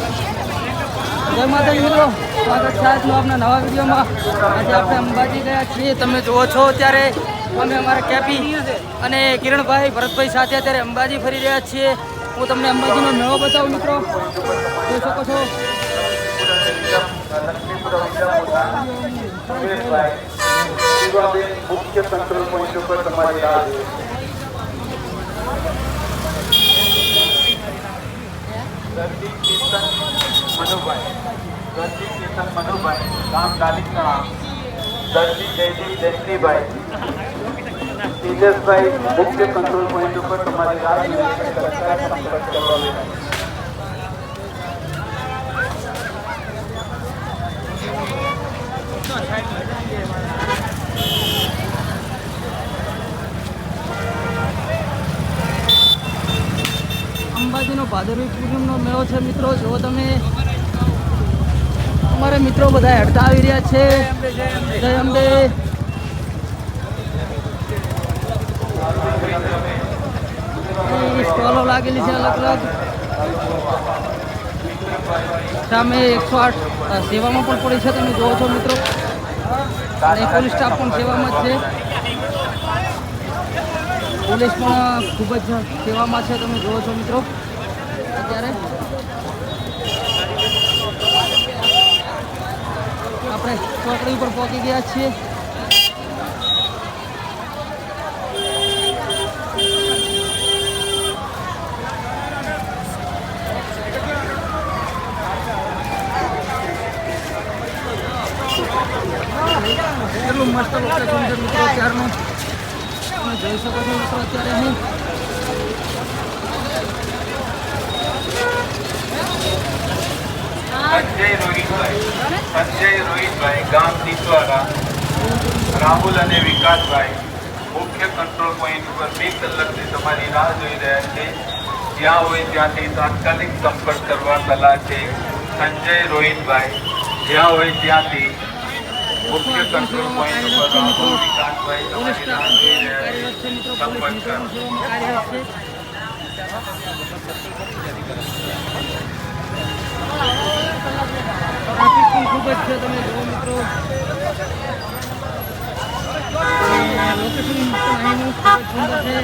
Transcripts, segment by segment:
જય માતાજી મિત્રો, સ્વાગત છે આજનો આપણા નવા વિડીયોમાં. આજે આપણે અંબાજી ગયા છીએ. તમે જુઓ છો અત્યારે અમે અમારા કેપી અને કિરણભાઈ ભરતભાઈ સાથે અત્યારે અંબાજી ફરી રહ્યા છીએ. હું તમને અંબાજીનો મેળો બતાવું મિત્રો, જોઈ શકો છો. મુખ્ય કંટ્રોલ પોઈન્ટ ઉપર તમારી રાહ મનુભાઈ ગામ દાલિકણા, દર્દી જયદીપ દેશનીભાઈ, તેજસભાઈ મુખ્ય કંટ્રોલ પોઈન્ટ ઉપર તમારી રાહ અંબાજીનો ભાદરવી પૂનમનો મેળો છે મિત્રો. જો તમે અમારે મિત્રો બધા હેડતા આવી રહ્યા છે. જય અંબે. સ્ટોલો લાગેલી છે અલગ અલગ. સામે 108 સેવામાં પણ પડી છે, તમે જોવો છો મિત્રો. અને પોલીસ સ્ટાફ પણ સેવામાં જ છે. પોલીસ પણ ખૂબ જ સેવામાં છે, તમે જોવો છો મિત્રો. અત્યારે આપણે ચોકડી ઉપર પહોંચી ગયા છીએ. કેટલું મસ્ત લોકેશન છે મિત્રો અત્યારનું, તમે જોઈ શકો છો મિત્રો. અત્યારે હું સંજય રોહિતભાઈ ગામ તીસવાડા, રાહુલ અને વિકાસભાઈ મુખ્ય કંટ્રોલ પોઈન્ટ ઉપર 2 કલાકથી તમારી રાહ જોઈ રહ્યા છે. જ્યાં હોય ત્યાંથી તાત્કાલિક સંપર્ક કરવા સલાહ છે. સંજય રોહિતભાઈ જ્યાં હોય ત્યાંથી મુખ્ય કંટ્રોલ પોઈન્ટ ઉપર રાહુલ વિકાસભાઈ તમારી રાહ જોઈ રહ્યા છે. સંપર્ક કરો. ટ્રાફિક પણ ખૂબ જ છે, તમે જુઓ મિત્રો. લોકેશન અહીંનું ખૂબ જ સુંદર છે.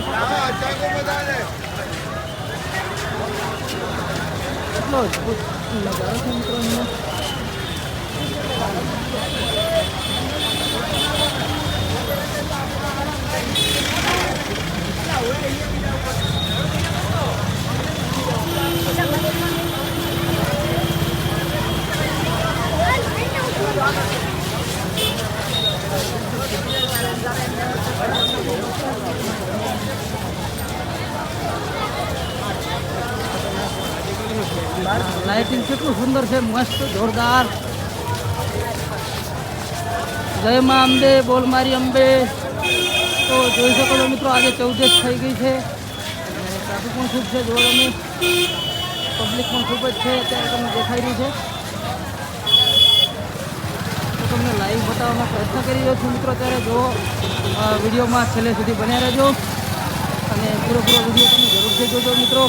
એટલો અદભુત નજારો છે મિત્રો અહીંનો. લાઇટિંગ કેટલું સુંદર છે, મસ્ત જોરદાર. જય માં અંબે, બોલ મારી અંબે. તો જોઈ શકો છો મિત્રો, આજે 14 થઈ ગઈ છે. ટ્રાફિક પણ ખૂબ છે, જો તમે પબ્લિક પણ ખૂબ જ છે અત્યારે, તમને દેખાઈ રહ્યું છે. તો તમને લાઈવ બતાવવાનો પ્રયત્ન કરી રહ્યો છું મિત્રો. અત્યારે જો વિડીયોમાં છેલ્લે સુધી બન્યા રહેજો અને પૂરો વિડીયો તમે જરૂરથી જોજો મિત્રો.